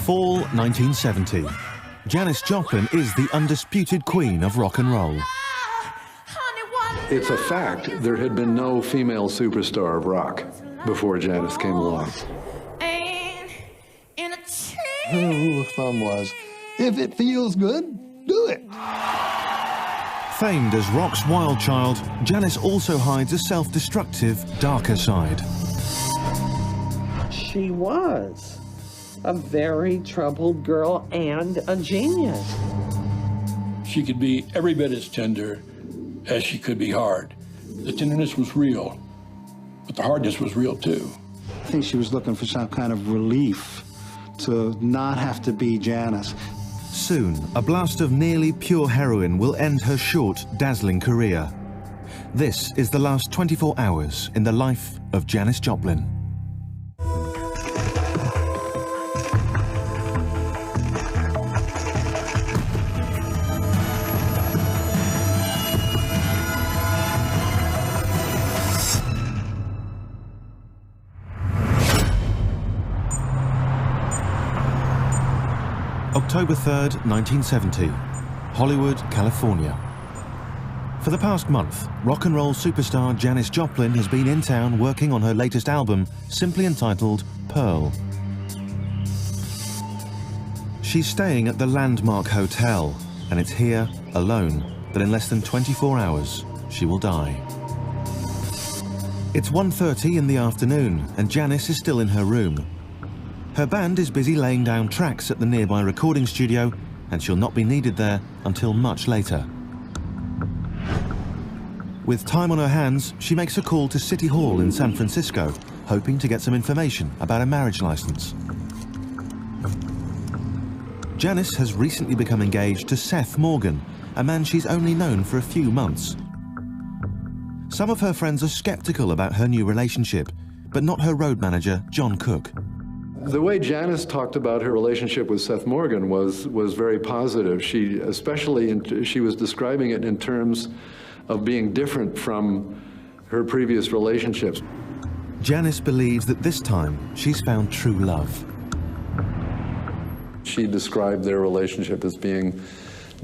Fall 1970. Janis Joplin is the undisputed queen of rock and roll. It's a fact there had been no female superstar of rock before Janis came along. Her rule of thumb was, if it feels good, do it. Famed as rock's wild child, Janis also hides a self-destructive, darker side. She was a very troubled girl and a genius. She could be every bit as tender as she could be hard. The tenderness was real, but the hardness was real too. I think she was looking for some kind of relief to not have to be Janis. Soon, a blast of nearly pure heroin will end her short, dazzling career. This is the last 24 hours in the life of Janis Joplin. October 3rd, 1970, Hollywood, California. For the past month, rock and roll superstar Janis Joplin has been in town working on her latest album, simply entitled Pearl. She's staying at the Landmark Hotel, and it's here, alone, that in less than 24 hours, she will die. It's 1:30 in the afternoon, and Janis is still in her room. Her band is busy laying down tracks at the nearby recording studio, and she'll not be needed there until much later. With time on her hands, she makes a call to City Hall in San Francisco, hoping to get some information about a marriage license. Janis has recently become engaged to Seth Morgan, a man she's only known for a few months. Some of her friends are skeptical about her new relationship, but not her road manager, John Cook. The way Janis talked about her relationship with Seth Morgan was very positive. She was describing it in terms of being different from her previous relationships. Janis believes that this time she's found true love. She described their relationship as being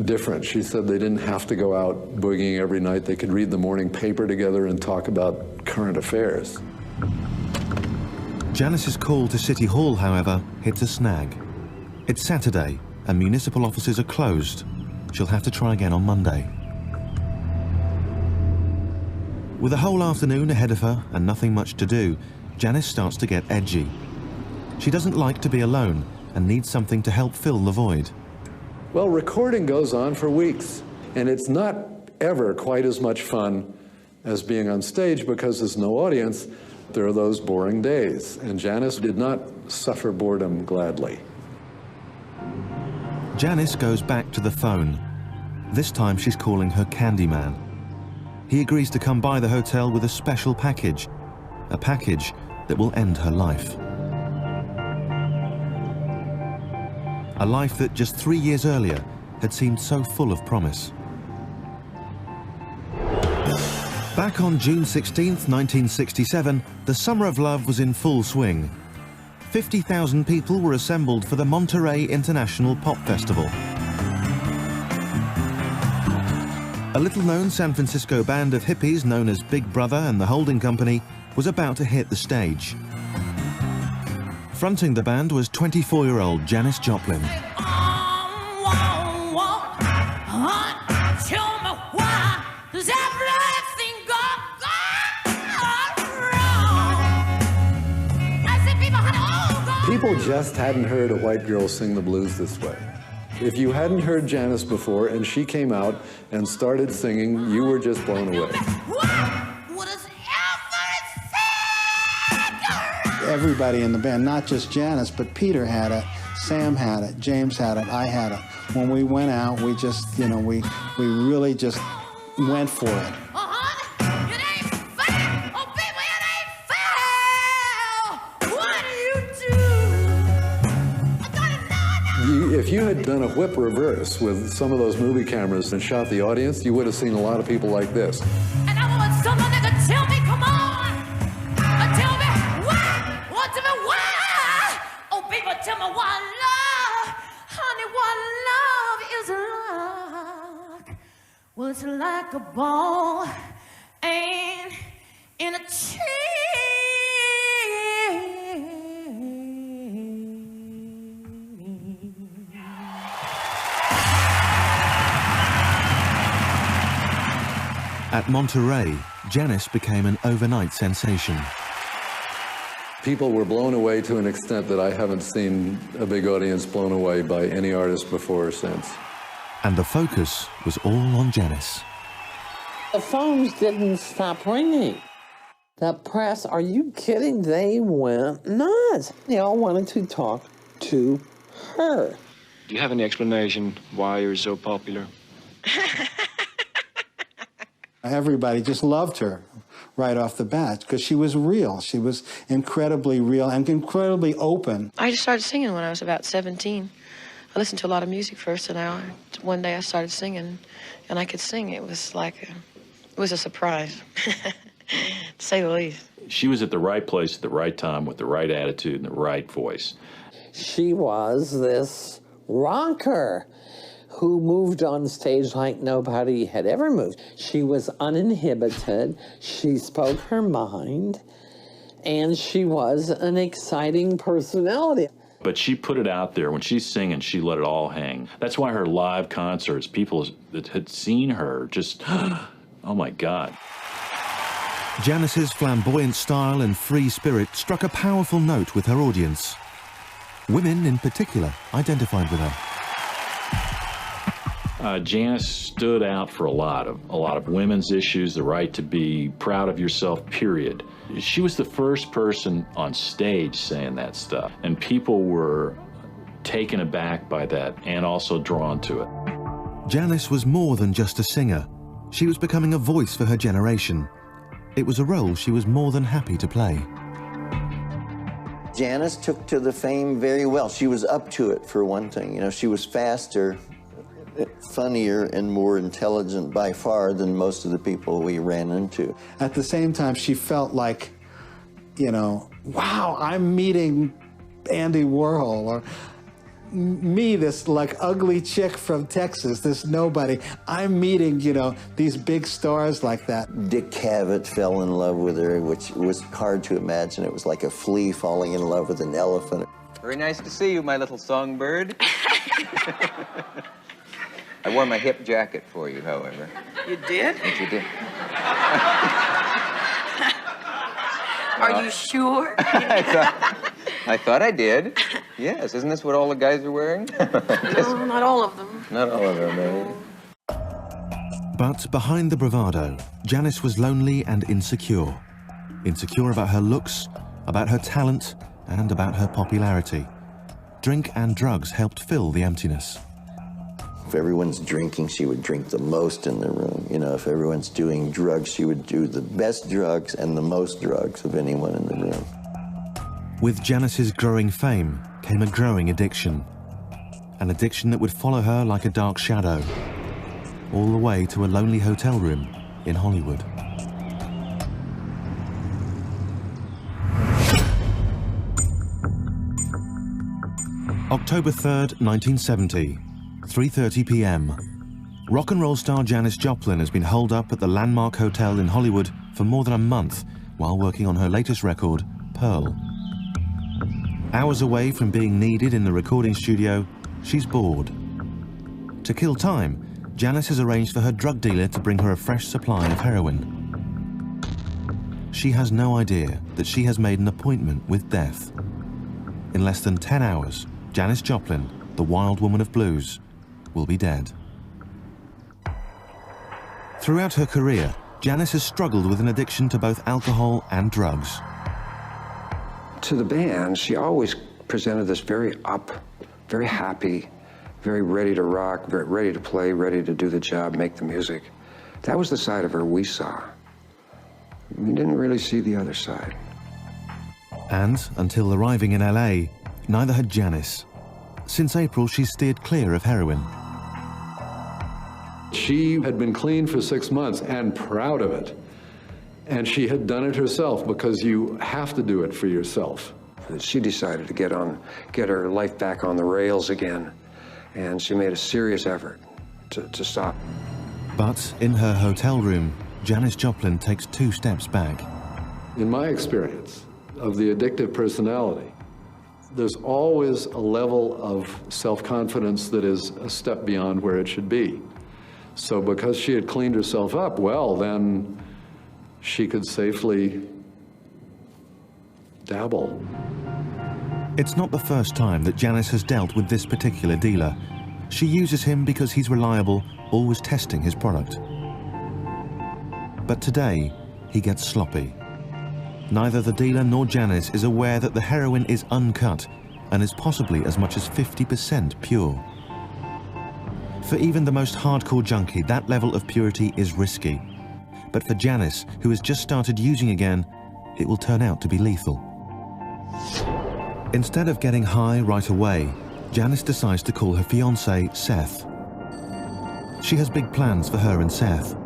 different. She said they didn't have to go out boogieing every night. They could read the morning paper together and talk about current affairs. Janis's call to City Hall, however, hits a snag. It's Saturday, and municipal offices are closed. She'll have to try again on Monday. With a whole afternoon ahead of her and nothing much to do, Janis starts to get edgy. She doesn't like to be alone and needs something to help fill the void. Well, recording goes on for weeks, and it's not ever quite as much fun as being on stage because there's no audience. There are those boring days, and Janis did not suffer boredom gladly. Janis goes back to the phone. This time she's calling her Candyman. He agrees to come by the hotel with a special package, a package that will end her life. A life that just 3 years earlier had seemed so full of promise. Back on June 16th, 1967, the Summer of Love was in full swing. 50,000 people were assembled for the Monterey International Pop Festival. A little-known San Francisco band of hippies known as Big Brother and the Holding Company was about to hit the stage. Fronting the band was 24-year-old Janis Joplin. People just hadn't heard a white girl sing the blues this way. If you hadn't heard Janis before and she came out and started singing, you were just blown away. Everybody in the band, not just Janis, but Peter had it, Sam had it, James had it, I had it. When we went out, we just, you know, we really just went for it. If you had done a whip reverse with some of those movie cameras and shot the audience, you would have seen a lot of people like this. And I want someone that can tell me, come on, tell me why, tell me why. Oh, people, tell me Well, it's like a ball and in a chain. At Monterey, Janis became an overnight sensation. People were blown away to an extent that I haven't seen a big audience blown away by any artist before or since. And the focus was all on Janis. The phones didn't stop ringing. The press, are you kidding? They went nuts. They all wanted to talk to her. Do you have any explanation why you're so popular? Everybody just loved her right off the bat because she was real. She was incredibly real and incredibly open. I just started singing when I was about 17. I listened to a lot of music first, and one day I started singing, and I could sing. It was like it was a surprise, to say the least. She was at the right place at the right time with the right attitude and the right voice. She was this rocker who moved on stage like nobody had ever moved. She was uninhibited, she spoke her mind, and she was an exciting personality. But she put it out there. When she's singing, she let it all hang. That's why her live concerts, people that had seen her just, oh my God. Janis's flamboyant style and free spirit struck a powerful note with her audience. Women, in particular, identified with her. Janis stood out for a lot of women's issues, the right to be proud of yourself, period. She was the first person on stage saying that stuff, and people were taken aback by that and also drawn to it. Janis was more than just a singer. She was becoming a voice for her generation. It was a role she was more than happy to play. Janis took to the fame very well. She was up to it, for one thing. You know, she was faster, funnier, and more intelligent by far than most of the people we ran into. At the same time, she felt like, you know, wow, I'm meeting Andy Warhol, or me, this like ugly chick from Texas, this nobody. I'm meeting, you know, these big stars like that. Dick Cavett fell in love with her, which was hard to imagine. It was like a flea falling in love with an elephant. Very nice to see you, my little songbird. I wore my hip jacket for you, however. You did? Yes, you did. Are you sure? I thought I did. Yes, isn't this what all the guys are wearing? No, not all of them. Not all of them, eh? But behind the bravado, Janis was lonely and insecure. Insecure about her looks, about her talent, and about her popularity. Drink and drugs helped fill the emptiness. If everyone's drinking, she would drink the most in the room. You know, if everyone's doing drugs, she would do the best drugs and the most drugs of anyone in the room. With Janis's growing fame came a growing addiction. An addiction that would follow her like a dark shadow, all the way to a lonely hotel room in Hollywood. October 3rd, 1970. 3:30 p.m. Rock and roll star Janis Joplin has been holed up at the Landmark Hotel in Hollywood for more than a month while working on her latest record, Pearl. Hours away from being needed in the recording studio, she's bored. To kill time, Janis has arranged for her drug dealer to bring her a fresh supply of heroin. She has no idea that she has made an appointment with death. In less than 10 hours, Janis Joplin, the wild woman of blues, will be dead. Throughout her career, Janis has struggled with an addiction to both alcohol and drugs. To the band, she always presented this very up, very happy, very ready to rock, very ready to play, ready to do the job, make the music. That was the side of her we saw. We didn't really see the other side. And until arriving in LA, neither had Janis. Since April, she's steered clear of heroin. She had been clean for 6 months and proud of it. And she had done it herself because you have to do it for yourself. She decided to get her life back on the rails again. And she made a serious effort to stop. But in her hotel room, Janis Joplin takes 2 steps back. In my experience of the addictive personality, there's always a level of self-confidence that is a step beyond where it should be. So because she had cleaned herself up, well, then she could safely dabble. It's not the first time that Janis has dealt with this particular dealer. She uses him because he's reliable, always testing his product. But today, he gets sloppy. Neither the dealer nor Janis is aware that the heroin is uncut and is possibly as much as 50% pure. For even the most hardcore junkie, that level of purity is risky. But for Janis, who has just started using again, it will turn out to be lethal. Instead of getting high right away, Janis decides to call her fiancé, Seth. She has big plans for her and Seth.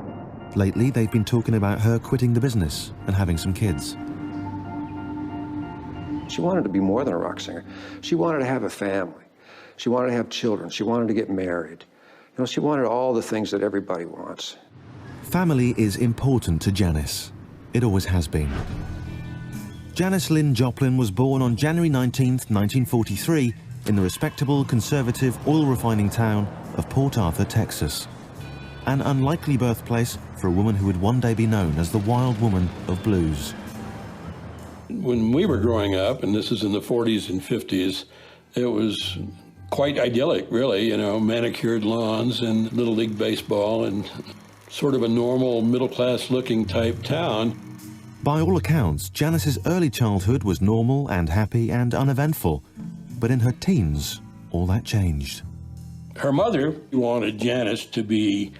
Lately, they've been talking about her quitting the business and having some kids. She wanted to be more than a rock singer. She wanted to have a family. She wanted to have children. She wanted to get married. You know, she wanted all the things that everybody wants. Family is important to Janis. It always has been. Janis Lynn Joplin was born on January 19th, 1943, in the respectable, conservative, oil-refining town of Port Arthur, Texas. An unlikely birthplace for a woman who would one day be known as the Wild Woman of Blues. When we were growing up, and this is in the 40s and 50s, it was quite idyllic, really, you know, manicured lawns and Little League baseball and sort of a normal middle-class looking type town. By all accounts, Janis's early childhood was normal and happy and uneventful. But in her teens, all that changed. Her mother wanted Janis to be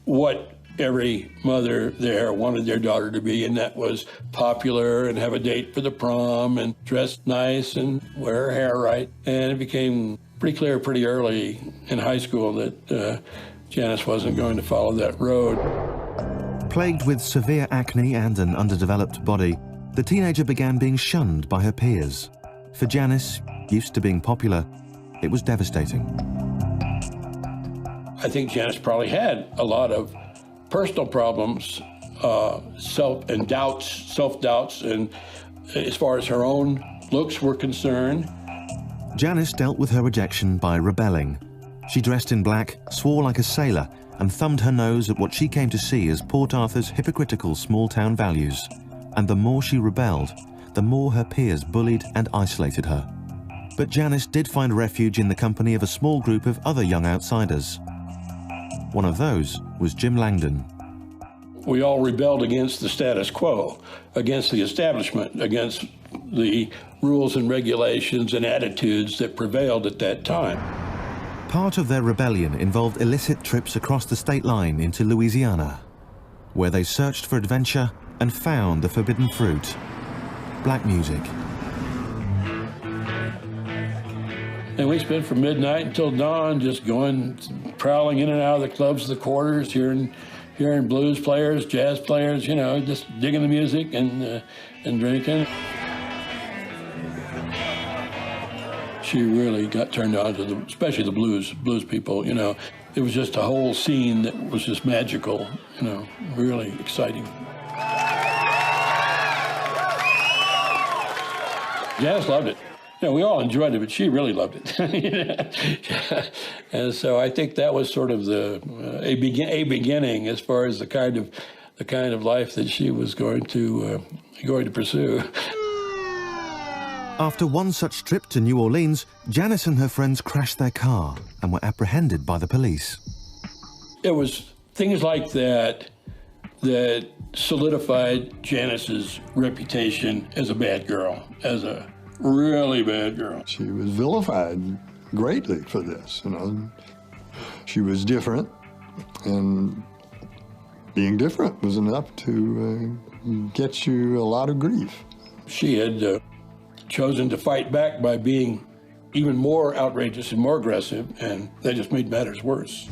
what every mother there wanted their daughter to be, and that was popular and have a date for the prom and dress nice and wear her hair right. And it became pretty clear pretty early in high school that Janis wasn't going to follow that road. Plagued with severe acne and an underdeveloped body, the teenager began being shunned by her peers. For Janis, used to being popular, it was devastating. I think Janis probably had a lot of personal problems, self-doubts, and as far as her own looks were concerned. Janis dealt with her rejection by rebelling. She dressed in black, swore like a sailor, and thumbed her nose at what she came to see as Port Arthur's hypocritical small-town values. And the more she rebelled, the more her peers bullied and isolated her. But Janis did find refuge in the company of a small group of other young outsiders. One of those was Jim Langdon. We all rebelled against the status quo, against the establishment, against the rules and regulations and attitudes that prevailed at that time. Part of their rebellion involved illicit trips across the state line into Louisiana, where they searched for adventure and found the forbidden fruit, black music. And we spent from midnight until dawn just going, prowling in and out of the clubs, the quarters, hearing blues players, jazz players, you know, just digging the music and drinking. She really got turned on to especially the blues people, you know. It was just a whole scene that was just magical, you know, really exciting. Janis loved it. You know, we all enjoyed it, but she really loved it. And so I think that was sort of a beginning as far as the kind of life that she was going to pursue. After one such trip to New Orleans, Janis and her friends crashed their car and were apprehended by the police. It was things like that that solidified Janis's reputation as a bad girl, as a really bad girl. She was vilified greatly for this, you know. She was different, and being different was enough to get you a lot of grief. She had chosen to fight back by being even more outrageous and more aggressive, and that just made matters worse.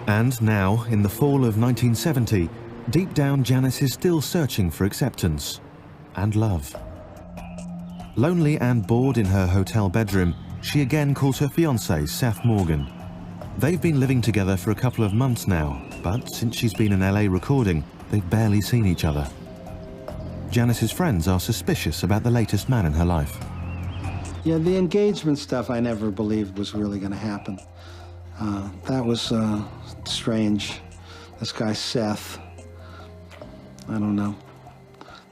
And now, in the fall of 1970, deep down Janis is still searching for acceptance and love. Lonely and bored in her hotel bedroom, she again calls her fiancé, Seth Morgan. They've been living together for a couple of months now, but since she's been in LA recording, they've barely seen each other. Janis's friends are suspicious about the latest man in her life. Yeah, the engagement stuff I never believed was really going to happen. That was strange. This guy Seth, I don't know.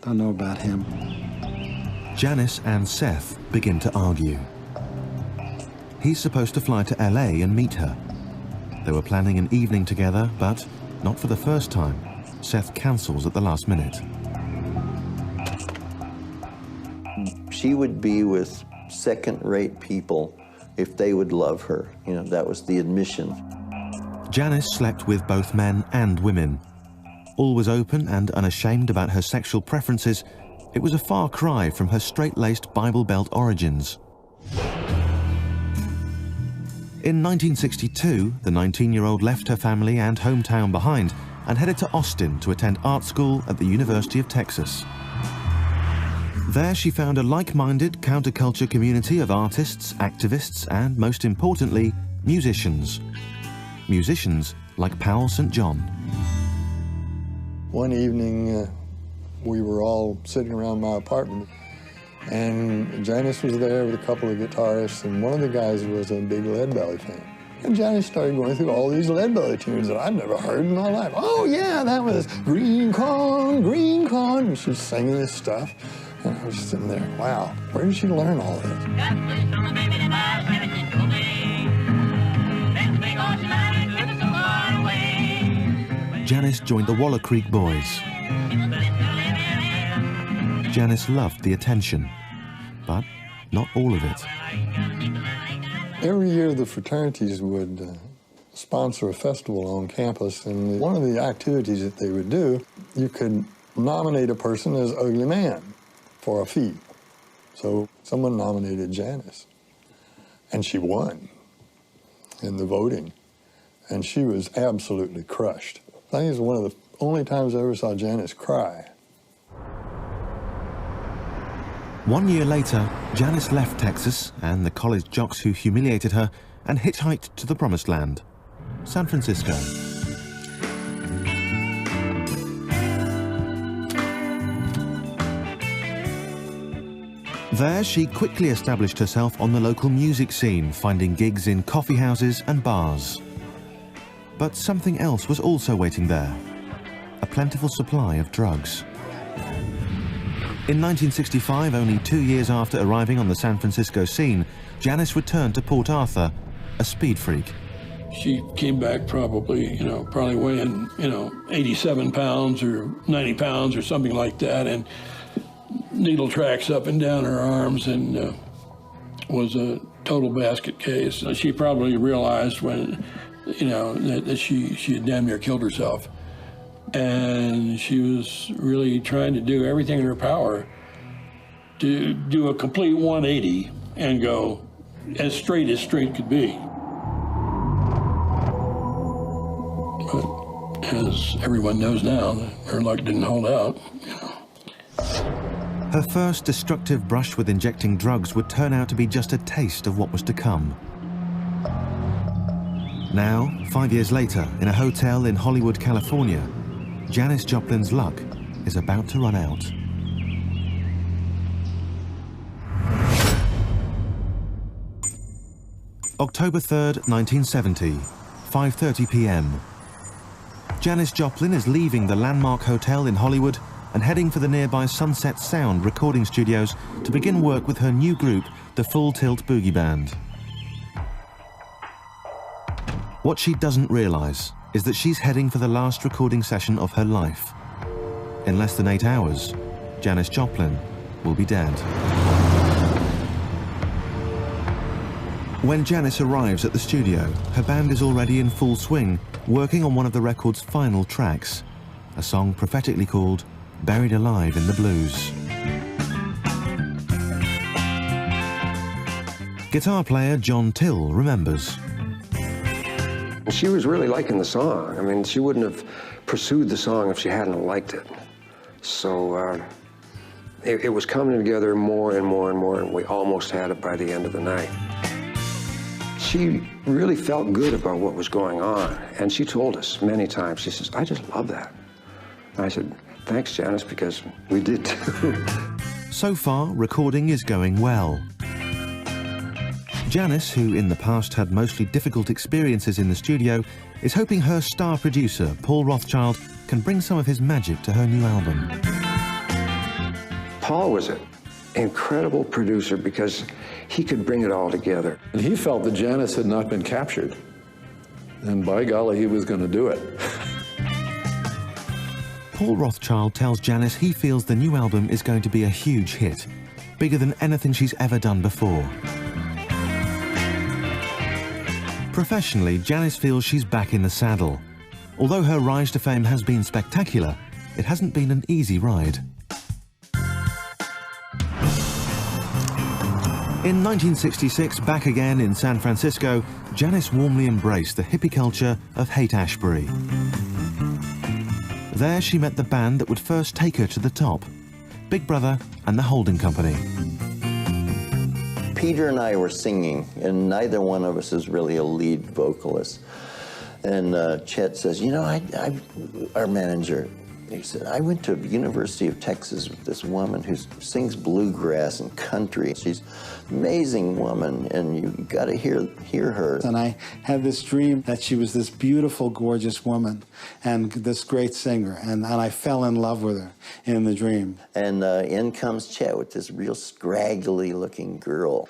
Don't know about him. Janis and Seth begin to argue. He's supposed to fly to LA and meet her. They were planning an evening together, but not for the first time. Seth cancels at the last minute. She would be with second-rate people if they would love her. You know, that was the admission. Janis slept with both men and women. Always open and unashamed about her sexual preferences, it was a far cry from her straight-laced Bible Belt origins. In 1962, the 19-year-old left her family and hometown behind and headed to Austin to attend art school at the University of Texas. There she found a like-minded counterculture community of artists, activists, and most importantly, musicians. Musicians like Powell St. John. One evening, we were all sitting around my apartment, and Janis was there with a couple of guitarists, and one of the guys was a big Leadbelly fan. And Janis started going through all these Leadbelly tunes that I'd never heard in my life. Oh yeah, that was Green Corn, Green Corn. And she's singing this stuff. And I was just sitting there, wow, where did she learn all this? Janis joined the Waller Creek Boys. Janis loved the attention, but not all of it. Every year the fraternities would sponsor a festival on campus, and one of the activities that they would do, you could nominate a person as ugly man for a fee. So someone nominated Janis, and she won in the voting, and she was absolutely crushed. I think it's one of the only times I ever saw Janis cry. 1 year later, Janis left Texas and the college jocks who humiliated her and hitchhiked to the promised land, San Francisco. There, she quickly established herself on the local music scene, finding gigs in coffee houses and bars. But something else was also waiting there, a plentiful supply of drugs. In 1965, only 2 years after arriving on the San Francisco scene, Janis returned to Port Arthur, a speed freak. She came back probably weighing, 87 pounds or 90 pounds or something like that, and needle tracks up and down her arms, and was a total basket case. She probably realized when, that she had damn near killed herself. And she was really trying to do everything in her power to do a complete 180 and go as straight could be. But as everyone knows now, her luck didn't hold out. Her first destructive brush with injecting drugs would turn out to be just a taste of what was to come. Now, 5 years later, in a hotel in Hollywood, California, Janis Joplin's luck is about to run out. October 3rd, 1970, 5:30 p.m. Janis Joplin is leaving the landmark hotel in Hollywood and heading for the nearby Sunset Sound recording studios to begin work with her new group, the Full Tilt Boogie Band. What she doesn't realize is that she's heading for the last recording session of her life. In less than 8 hours, Janis Joplin will be dead. When Janis arrives at the studio, her band is already in full swing, working on one of the record's final tracks, a song prophetically called Buried Alive in the Blues. Guitar player John Till remembers. She was really liking the song. I mean, she wouldn't have pursued the song if she hadn't liked it. So it was coming together more and more and more, and we almost had it by the end of the night. she really felt good about what was going on. And she told us many times, she says, I just love that. And I said, thanks, Janis, because we did too. So far, recording is going well. Janis, who in the past had mostly difficult experiences in the studio, is hoping her star producer, Paul Rothchild, can bring some of his magic to her new album. Paul was an incredible producer because he could bring it all together. And he felt that Janis had not been captured. And by golly, he was going to do it. Paul Rothchild tells Janis he feels the new album is going to be a huge hit, bigger than anything she's ever done before. Professionally, Janis feels she's back in the saddle. Although her rise to fame has been spectacular, it hasn't been an easy ride. In 1966, back again in San Francisco, Janis warmly embraced the hippie culture of Haight-Ashbury. There she met the band that would first take her to the top, Big Brother and the Holding Company. Peter and I were singing, and neither one of us is really a lead vocalist. And Chet says, you know, our manager, he said, I went to the University of Texas with this woman who sings bluegrass and country. She's an amazing woman, and you got to hear her. And I had this dream that she was this beautiful, gorgeous woman and this great singer, and I fell in love with her in the dream. And in comes Chet with this real scraggly-looking girl.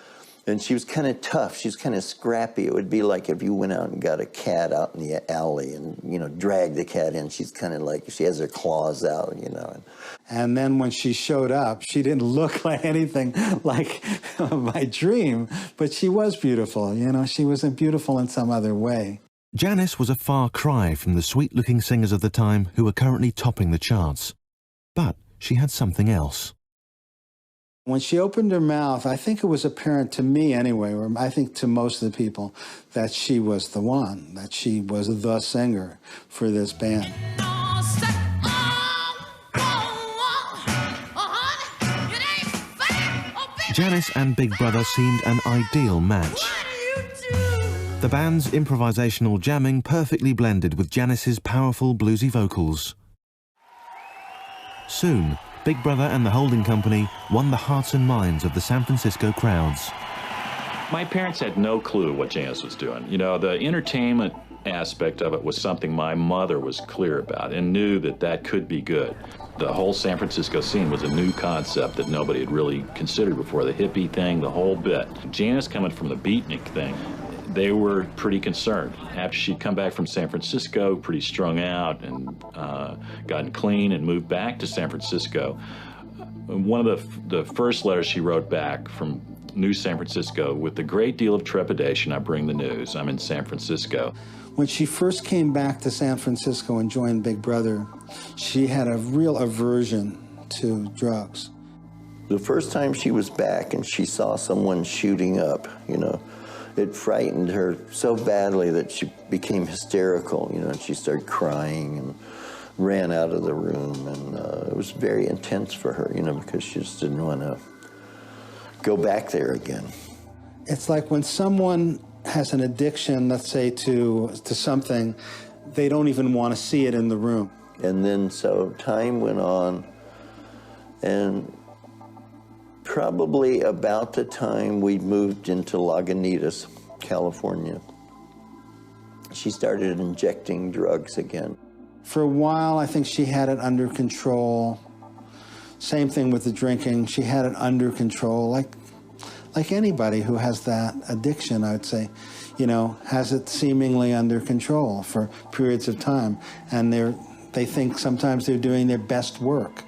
And she was kind of tough. She was kind of scrappy. It would be like if you went out and got a cat out in the alley and, you know, dragged the cat in. She's kind of like, she has her claws out, you know. And then when she showed up, she didn't look like anything like my dream, but she was beautiful, you know. She wasn't beautiful in some other way. Janis was a far cry from the sweet-looking singers of the time who were currently topping the charts. But she had something else. When she opened her mouth, I think it was apparent to me anyway, or I think to most of the people, that she was the one, that she was the singer for this band. Janis and Big Brother seemed an ideal match. The band's improvisational jamming perfectly blended with Janis's powerful bluesy vocals. Soon, Big Brother and the Holding Company won the hearts and minds of the San Francisco crowds. My parents had no clue what Janis was doing. You know, the entertainment aspect of it was something my mother was clear about and knew that that could be good. The whole San Francisco scene was a new concept that nobody had really considered before. The hippie thing, the whole bit. Janis coming from the beatnik thing, they were pretty concerned. After she'd come back from San Francisco, pretty strung out and gotten clean and moved back to San Francisco, one of the first letters she wrote back from New San Francisco, with a great deal of trepidation, I bring the news, I'm in San Francisco. When she first came back to San Francisco and joined Big Brother, she had a real aversion to drugs. The first time she was back and she saw someone shooting up, you know, it frightened her so badly that she became hysterical, you know, and she started crying and ran out of the room, and it was very intense for her, you know, because she just didn't want to go back there again. It's like when someone has an addiction, let's say, to something, they don't even want to see it in the room. And then so time went on, and probably about the time we moved into Lagunitas, California, she started injecting drugs again. For a while, I think she had it under control. Same thing with the drinking. She had it under control, like anybody who has that addiction, I would say, you know, has it seemingly under control for periods of time. And they think sometimes they're doing their best work,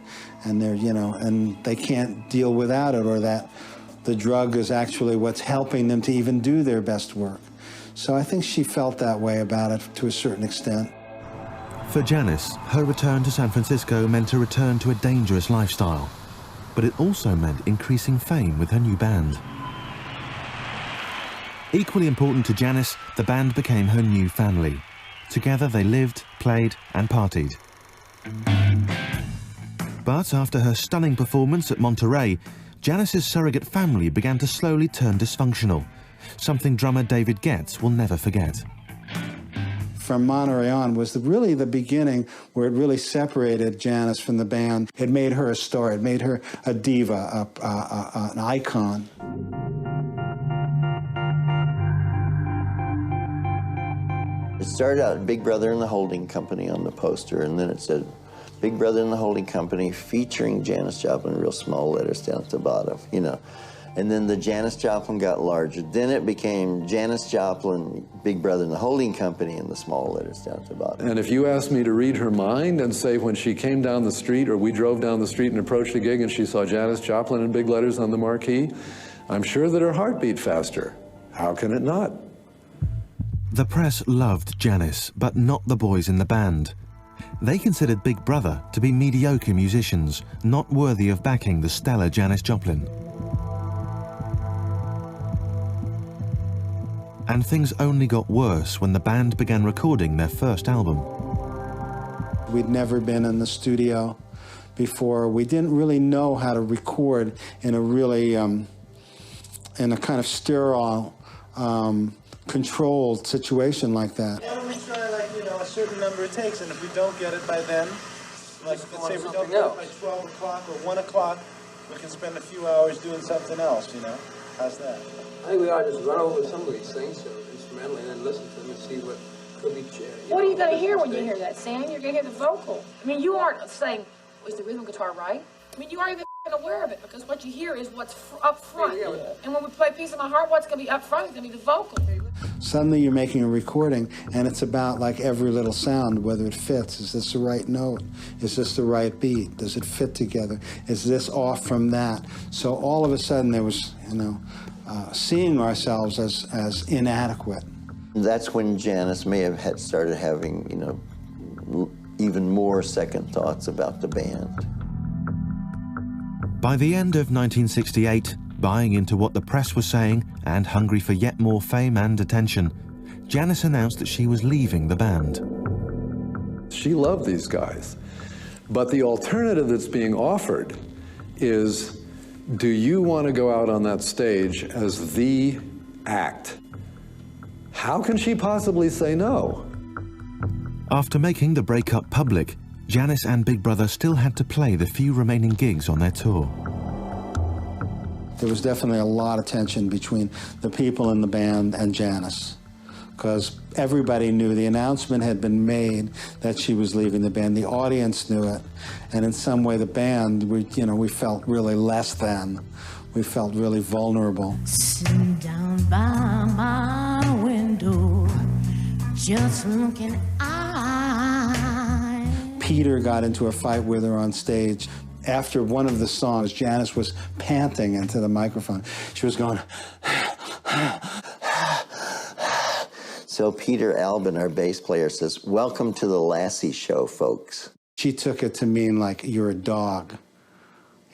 and they're, you know, and they can't deal without it, or that the drug is actually what's helping them to even do their best work. So I think she felt that way about it to a certain extent. For Janis, her return to San Francisco meant a return to a dangerous lifestyle, but it also meant increasing fame with her new band. Equally important to Janis, the band became her new family. Together they lived, played and partied. But after her stunning performance at Monterey, Janis's surrogate family began to slowly turn dysfunctional, something drummer David Getz will never forget. From Monterey on was really the beginning where it really separated Janis from the band. It made her a star. It made her a diva, an icon. It started out Big Brother and the Holding Company on the poster, and then it said Big Brother and the Holding Company featuring Janis Joplin, real small letters down at the bottom, you know. And then the Janis Joplin got larger. Then it became Janis Joplin, Big Brother and the Holding Company in the small letters down at the bottom. And if you asked me to read her mind and say when she came down the street or we drove down the street and approached a gig and she saw Janis Joplin in big letters on the marquee, I'm sure that her heart beat faster. How can it not? The press loved Janis, but not the boys in the band. They considered Big Brother to be mediocre musicians, not worthy of backing the stellar Janis Joplin. And things only got worse when the band began recording their first album. We'd never been in the studio before. We didn't really know how to record in a really, in a kind of sterile, controlled situation like that. Yeah, we try like, you know, a certain number of takes, and if we don't get it by then, like let's say we don't get it by 12 o'clock or 1 o'clock, we can spend a few hours doing something else, you know? How's that? I think we ought to just run over some of these things instrumentally and then listen to them and see what could be. What are you going to hear when you hear that, Sam? You're going to hear the vocal. I mean, you aren't saying, "Was the rhythm guitar right?" I mean, you aren't even aware of it because what you hear is what's up front. Yeah. And when we play "Piece of My Heart," what's going to be up front is going to be the vocal. Suddenly you're making a recording and it's about like every little sound, whether it fits. Is this the right note? Is this the right beat? Does it fit together? Is this off from that? So all of a sudden there was, you know, seeing ourselves as inadequate. That's when Janis may have started having, you know, even more second thoughts about the band. By the end of 1968, buying into what the press was saying and hungry for yet more fame and attention, Janis announced that she was leaving the band. She loved these guys, but the alternative that's being offered is, do you want to go out on that stage as the act? How can she possibly say no? After making the breakup public, Janis and Big Brother still had to play the few remaining gigs on their tour. There was definitely a lot of tension between the people in the band and Janis, because everybody knew the announcement had been made that she was leaving the band. The audience knew it, and in some way the band, we felt really less than. We felt really vulnerable. Sitting down by my window, just looking Peter got into a fight with her on stage. After one of the songs, Janis was panting into the microphone. She was going... So Peter Albin, our bass player, says, "Welcome to the Lassie Show, folks." She took it to mean like, you're a dog,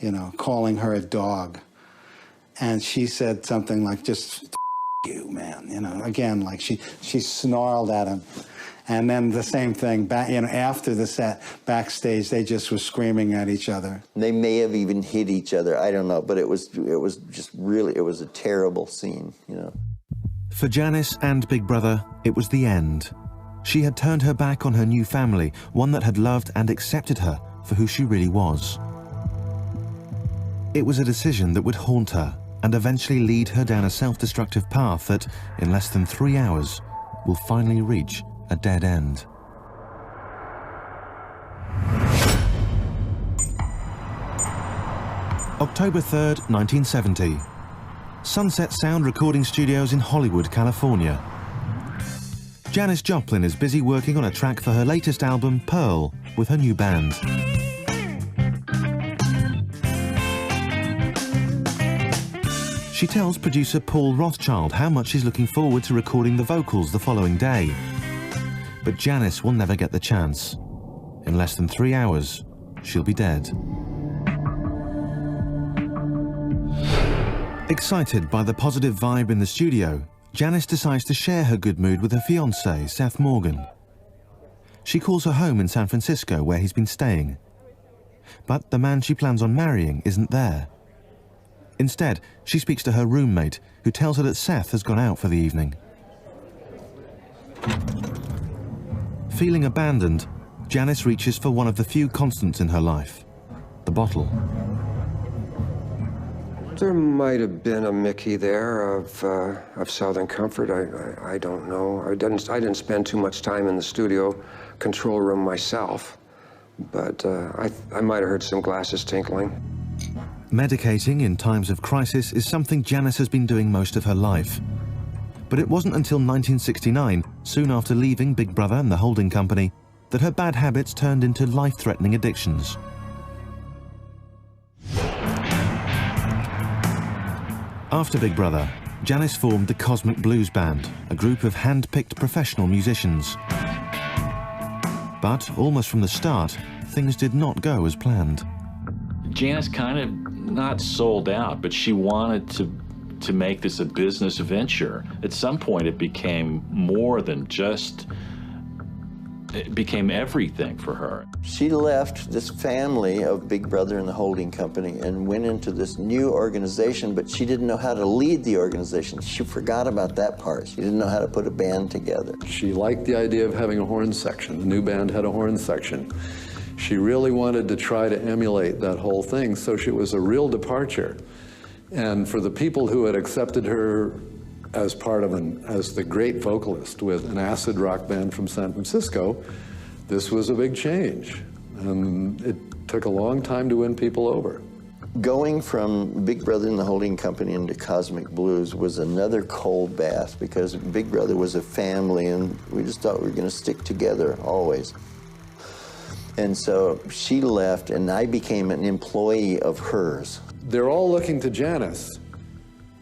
you know, calling her a dog. And she said something like, just you, man, you know, again, like she snarled at him. And then the same thing, after the set, backstage, they just were screaming at each other. They may have even hit each other, I don't know, but it was just really, it was a terrible scene, you know. For Janis and Big Brother, it was the end. She had turned her back on her new family, one that had loved and accepted her for who she really was. It was a decision that would haunt her and eventually lead her down a self-destructive path that, in less than 3 hours, will finally reach a dead end. October 3rd, 1970. Sunset Sound Recording Studios in Hollywood, California. Janis Joplin is busy working on a track for her latest album, Pearl, with her new band. She tells producer Paul Rothchild how much she's looking forward to recording the vocals the following day. But Janis will never get the chance. In less than 3 hours, she'll be dead. Excited by the positive vibe in the studio, Janis decides to share her good mood with her fiancé, Seth Morgan. She calls her home in San Francisco, where he's been staying. But the man she plans on marrying isn't there. Instead, she speaks to her roommate, who tells her that Seth has gone out for the evening. Feeling abandoned, Janis reaches for one of the few constants in her life, the bottle. There might have been a Mickey there of Southern Comfort. I don't know. I didn't spend too much time in the studio control room myself, but I might have heard some glasses tinkling. Medicating in times of crisis is something Janis has been doing most of her life. But it wasn't until 1969, soon after leaving Big Brother and the holding company, that her bad habits turned into life-threatening addictions. After Big Brother, Janis formed the Cosmic Blues Band, a group of hand-picked professional musicians. But almost from the start, things did not go as planned. Janis kind of not sold out, but she wanted to make this a business venture. At some point, it became more than just, it became everything for her. She left this family of Big Brother and the holding company and went into this new organization, but she didn't know how to lead the organization. She forgot about that part. She didn't know how to put a band together. She liked the idea of having a horn section. The new band had a horn section. She really wanted to try to emulate that whole thing, so it was a real departure. And for the people who had accepted her as part of as the great vocalist with an acid rock band from San Francisco, this was a big change. And it took a long time to win people over. Going from Big Brother and the holding company into Cosmic Blues was another cold bath, because Big Brother was a family and we just thought we were going to stick together always. And so she left and I became an employee of hers. They're all looking to Janis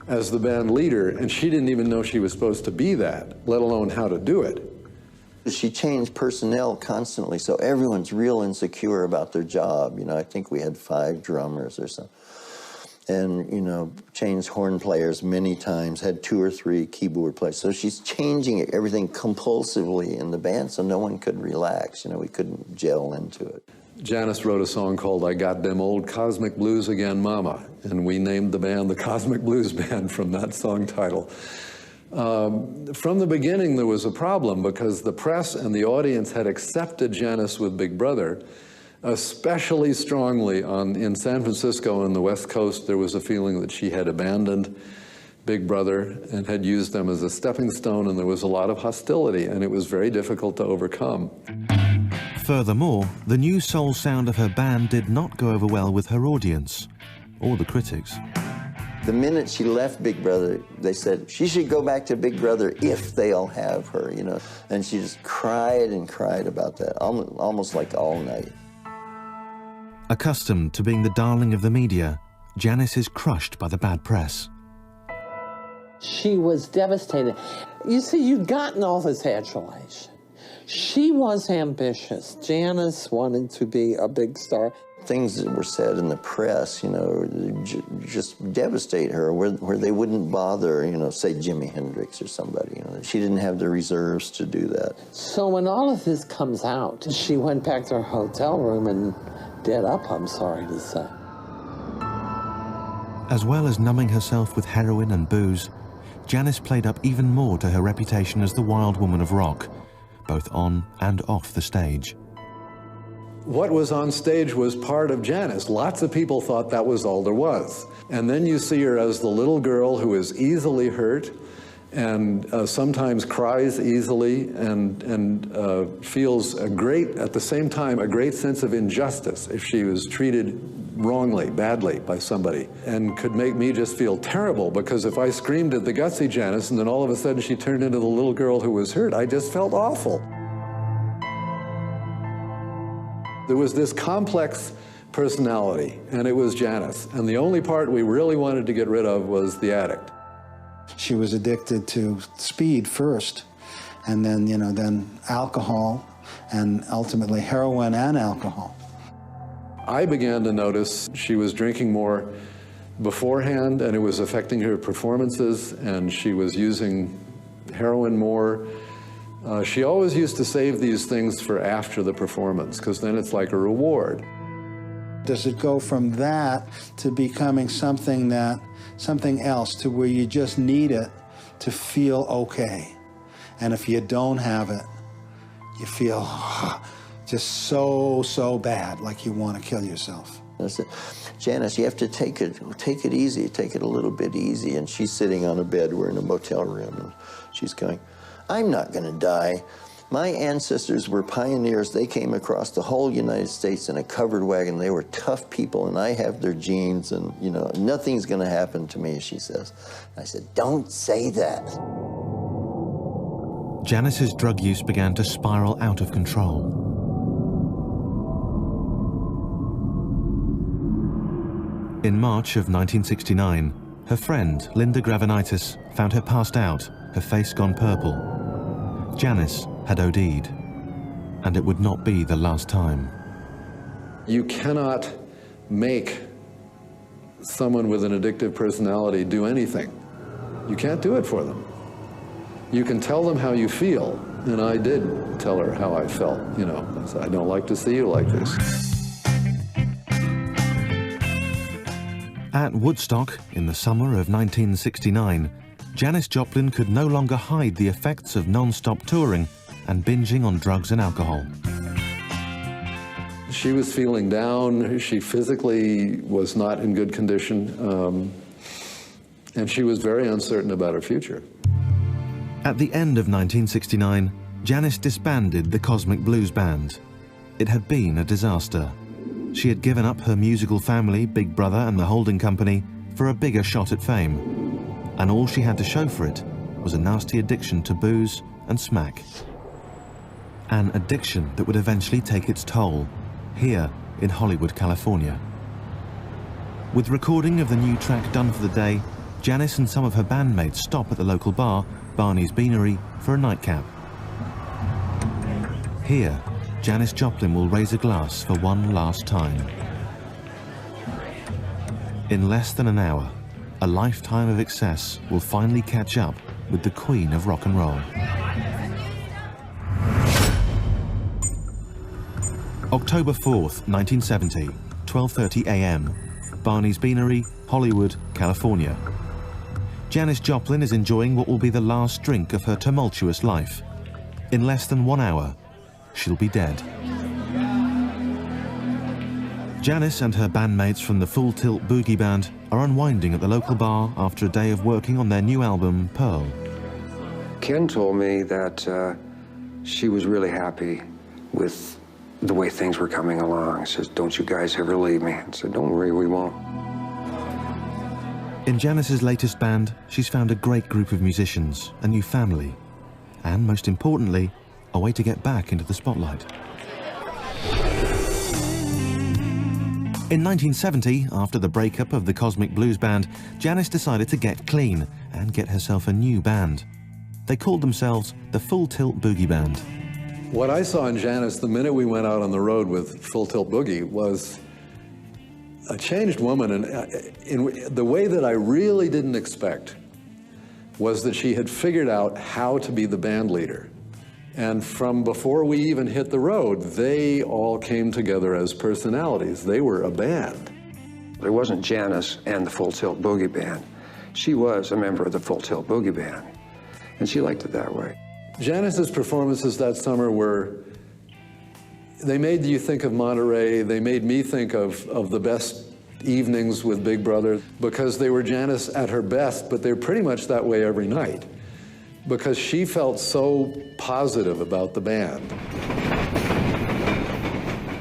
as the band leader, and she didn't even know she was supposed to be that, let alone how to do it. She changed personnel constantly, so everyone's real insecure about their job. You know, I think we had 5 drummers or something. And, you know, changed horn players many times, had 2 or 3 keyboard players. So she's changing everything compulsively in the band so no one could relax. You know, we couldn't gel into it. Janis wrote a song called I Got Them Old Cosmic Blues Again Mama, and we named the band the Cosmic Blues Band from that song title. From the beginning there was a problem because the press and the audience had accepted Janis with Big Brother, especially strongly in San Francisco and the West Coast. There was a feeling that she had abandoned Big Brother and had used them as a stepping stone, and there was a lot of hostility, and it was very difficult to overcome. Furthermore, the new soul sound of her band did not go over well with her audience, or the critics. The minute she left Big Brother, they said she should go back to Big Brother if they'll have her, you know. And she just cried and cried about that, almost like all night. Accustomed to being the darling of the media, Janis is crushed by the bad press. She was devastated. You see, you'd gotten all this adulation. She was ambitious. Janis wanted to be a big star. Things that were said in the press, you know, just devastate her, where they wouldn't bother, you know, say Jimi Hendrix or somebody. You know, she didn't have the reserves to do that. So when all of this comes out, she went back to her hotel room and dead up, I'm sorry to say. As well as numbing herself with heroin and booze, Janis played up even more to her reputation as the wild woman of rock, both on and off the stage. What was on stage was part of Janis. Lots of people thought that was all there was. And then you see her as the little girl who is easily hurt and sometimes cries easily and feels at the same time, a great sense of injustice if she was treated wrongly, badly by somebody, and could make me just feel terrible, because if I screamed at the gutsy Janis and then all of a sudden she turned into the little girl who was hurt, I just felt awful. There was this complex personality, and it was Janis, and the only part we really wanted to get rid of was the addict. She was addicted to speed first, and then, you know, then alcohol, and ultimately heroin and alcohol. I began to notice she was drinking more beforehand, and it was affecting her performances, and she was using heroin more. She always used to save these things for after the performance, because then it's like a reward. does it go from that to becoming something else, to where you just need it to feel okay? And if you don't have it, you feel just so bad, like you want to kill yourself. That's it. Janis, you have to take it easy, take it a little bit easy. And she's sitting on a bed, we're in a motel room, and she's going, I'm not going to die. My ancestors were pioneers. They came across the whole United States in a covered wagon. They were tough people, and I have their genes, and, you know, nothing's going to happen to me, she says. I said, don't say that. Janis's drug use began to spiral out of control. In March of 1969, her friend, Linda Gravenitis, found her passed out, her face gone purple. Janis had OD'd, and it would not be the last time. You cannot make someone with an addictive personality do anything. You can't do it for them. You can tell them how you feel, and I did tell her how I felt. You know, I said, I don't like to see you like this. At Woodstock, in the summer of 1969, Janis Joplin could no longer hide the effects of non-stop touring and binging on drugs and alcohol. She was feeling down. She physically was not in good condition, and she was very uncertain about her future. At the end of 1969, Janis disbanded the Cosmic Blues Band. It had been a disaster. She had given up her musical family, Big Brother and the holding company, for a bigger shot at fame. And all she had to show for it was a nasty addiction to booze and smack. An addiction that would eventually take its toll, here in Hollywood, California. With recording of the new track done for the day, Janis and some of her bandmates stop at the local bar, Barney's Beanery, for a nightcap. Here, Janis Joplin will raise a glass for one last time. In less than an hour, a lifetime of excess will finally catch up with the queen of rock and roll. October 4th, 1970, 12:30 a.m., Barney's Beanery, Hollywood, California. Janis Joplin is enjoying what will be the last drink of her tumultuous life. In less than 1 hour, she'll be dead. Janis and her bandmates from the Full Tilt Boogie Band are unwinding at the local bar after a day of working on their new album, Pearl. Ken told me that she was really happy with the way things were coming along. He says, don't you guys ever leave me. I said, don't worry, we won't. In Janis's latest band, she's found a great group of musicians, a new family, and most importantly, a way to get back into the spotlight. In 1970, after the breakup of the Cosmic Blues Band, Janis decided to get clean and get herself a new band. They called themselves the Full Tilt Boogie Band. What I saw in Janis the minute we went out on the road with Full Tilt Boogie was a changed woman, and in the way that I really didn't expect was that she had figured out how to be the band leader. And from before we even hit the road, they all came together as personalities. They were a band. It wasn't Janis and the Full Tilt Boogie Band. She was a member of the Full Tilt Boogie Band, and she liked it that way. Janis's performances that summer they made you think of Monterey. They made me think of the best evenings with Big Brother, because they were Janis at her best, but they're pretty much that way every night, because she felt so positive about the band.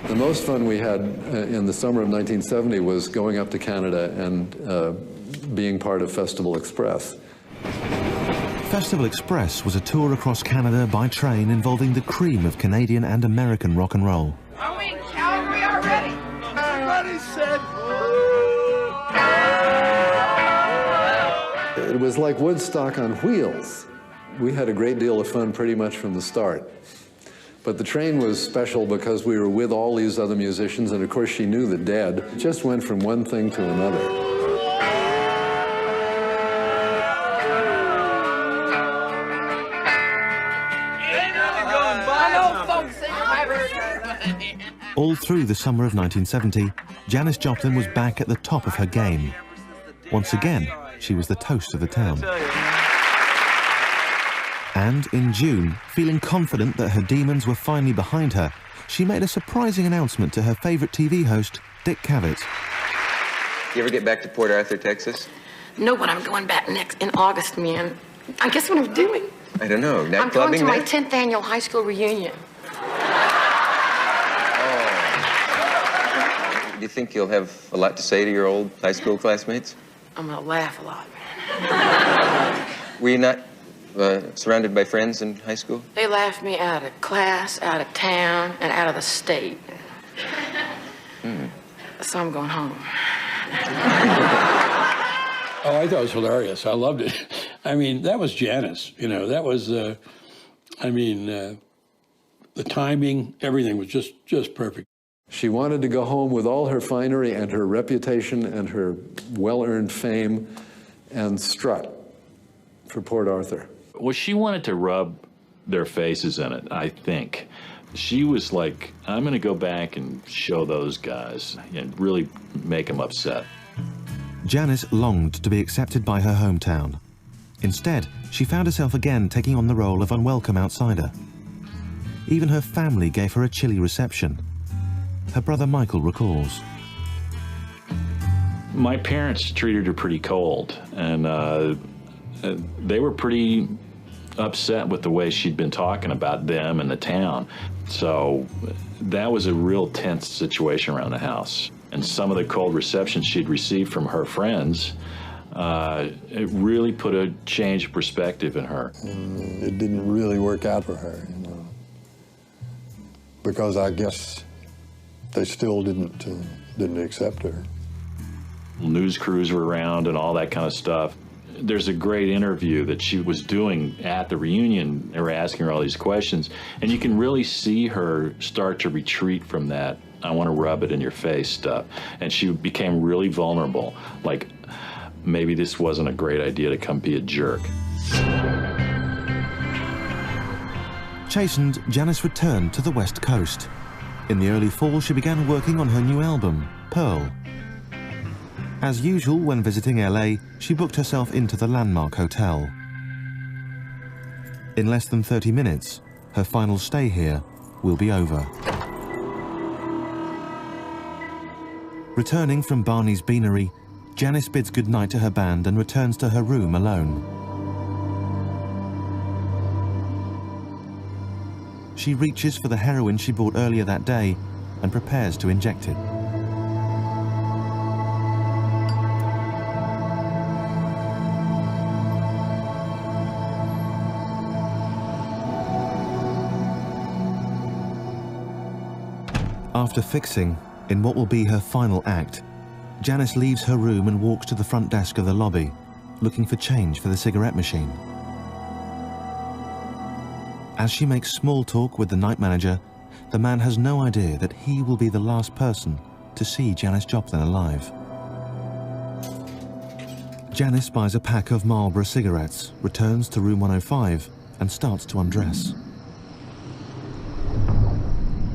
The most fun we had in the summer of 1970 was going up to Canada and being part of Festival Express. Festival Express was a tour across Canada by train involving the cream of Canadian and American rock and roll. Are we in Calgary already? Everybody said, It was like Woodstock on wheels. We had a great deal of fun pretty much from the start. But the train was special because we were with all these other musicians, and of course she knew the Dead. It just went from one thing to another. All through the summer of 1970, Janis Joplin was back at the top of her game. Once again, she was the toast of the town. And in June, feeling confident that her demons were finally behind her, she made a surprising announcement to her favourite TV host, Dick Cavett. You ever get back to Port Arthur, Texas? No, but I'm going back in August, man. I guess what I'm doing. I don't know. I'm going to my now? 10th annual high school reunion. Do you think you'll have a lot to say to your old high school classmates? I'm going to laugh a lot. Were you not surrounded by friends in high school? They laughed me out of class, out of town, and out of the state. So I'm going home. Oh, I thought it was hilarious. I loved it. I mean, that was Janis. You know, that was, the timing, everything was just perfect. She wanted to go home with all her finery and her reputation and her well-earned fame and strut for Port Arthur. Well, she wanted to rub their faces in it, I think. She was like, I'm going to go back and show those guys and really make them upset. Janis longed to be accepted by her hometown. Instead, she found herself again taking on the role of unwelcome outsider. Even her family gave her a chilly reception. Her brother Michael recalls. My parents treated her pretty cold, and they were pretty upset with the way she'd been talking about them and the town. So that was a real tense situation around the house. And some of the cold reception she'd received from her friends, it really put a change of perspective in her. It didn't really work out for her, you know, because I guess they still didn't accept her. News crews were around and all that kind of stuff. There's a great interview that she was doing at the reunion. They were asking her all these questions, and you can really see her start to retreat from that I want to rub it in your face stuff. And she became really vulnerable, like maybe this wasn't a great idea to come be a jerk. Chastened, Janis returned to the West Coast. In the early fall, she began working on her new album, Pearl. As usual, when visiting LA, she booked herself into the Landmark Hotel. In less than 30 minutes, her final stay here will be over. Returning from Barney's Beanery, Janis bids goodnight to her band and returns to her room alone. She reaches for the heroin she bought earlier that day and prepares to inject it. After fixing, in what will be her final act, Janis leaves her room and walks to the front desk of the lobby, looking for change for the cigarette machine. As she makes small talk with the night manager, the man has no idea that he will be the last person to see Janis Joplin alive. Janis buys a pack of Marlboro cigarettes, returns to room 105, and starts to undress.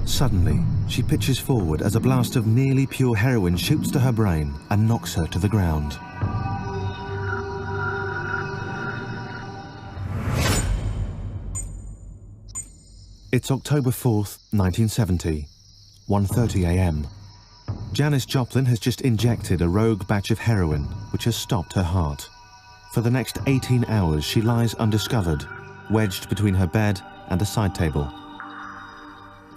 Suddenly, she pitches forward as a blast of nearly pure heroin shoots to her brain and knocks her to the ground. It's October 4th, 1970, 1:30 a.m. Janis Joplin has just injected a rogue batch of heroin, which has stopped her heart. For the next 18 hours, she lies undiscovered, wedged between her bed and a side table.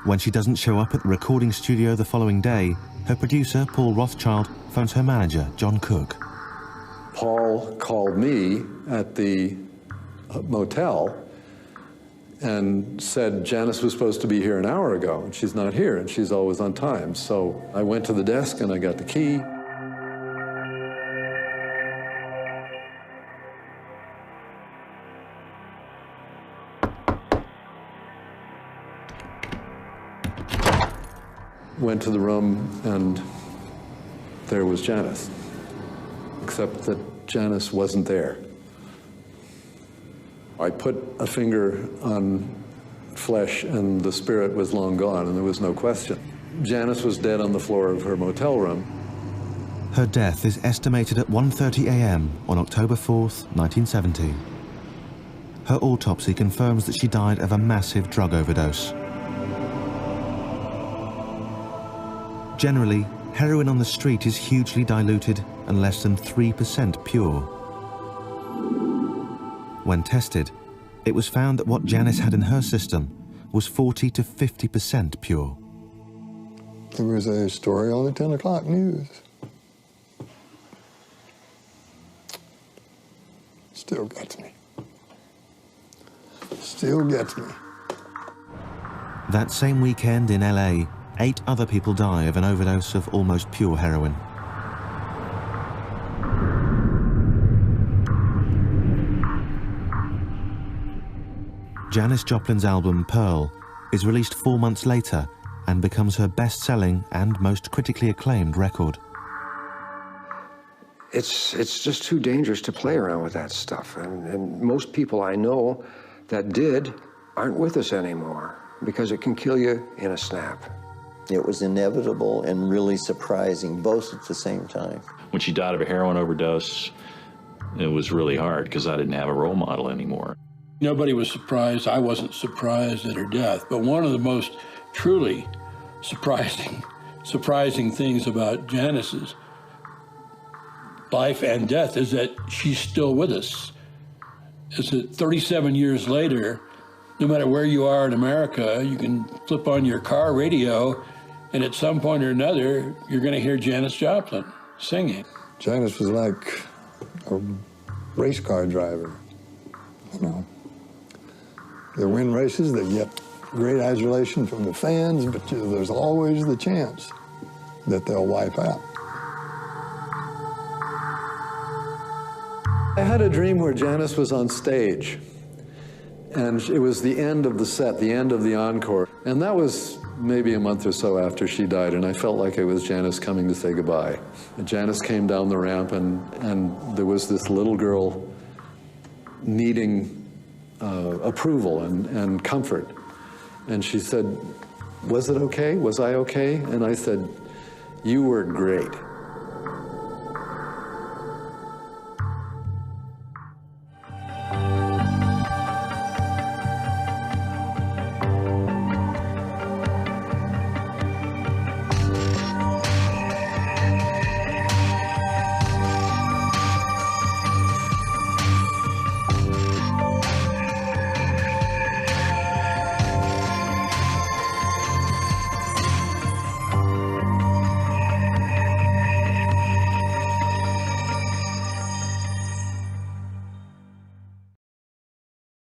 When she doesn't show up at the recording studio the following day, her producer, Paul Rothchild, phones her manager, John Cook. Paul called me at the motel and said Janis was supposed to be here an hour ago, and she's not here, and she's always on time. So I went to the desk and I got the key. Went to the room, and there was Janis, except that Janis wasn't there. I put a finger on flesh, and the spirit was long gone, and there was no question. Janis was dead on the floor of her motel room. Her death is estimated at 1:30 a.m. on October 4th, 1970. Her autopsy confirms that she died of a massive drug overdose. Generally, heroin on the street is hugely diluted and less than 3% pure. When tested, it was found that what Janis had in her system was 40 to 50% pure. There was a story on the 10 o'clock news. Still gets me. Still gets me. That same weekend in LA, 8 other people die of an overdose of almost pure heroin. Janis Joplin's album Pearl is released 4 months later and becomes her best-selling and most critically acclaimed record. It's just too dangerous to play around with that stuff. And most people I know that did aren't with us anymore because it can kill you in a snap. It was inevitable and really surprising, both at the same time. When she died of a heroin overdose, it was really hard because I didn't have a role model anymore. Nobody was surprised. I wasn't surprised at her death. But one of the most truly surprising things about Janis's life and death is that she's still with us. Is that 37 years later, no matter where you are in America, you can flip on your car radio, and at some point or another, you're going to hear Janis Joplin singing. Janis was like a race car driver, you know. They win races, they get great adulation from the fans, but there's always the chance that they'll wipe out. I had a dream where Janis was on stage, and it was the end of the set, the end of the encore, and that was maybe a month or so after she died, and I felt like it was Janis coming to say goodbye. And Janis came down the ramp, and there was this little girl needing approval and comfort. And she said, "Was it okay? Was I okay?" And I said, "You were great."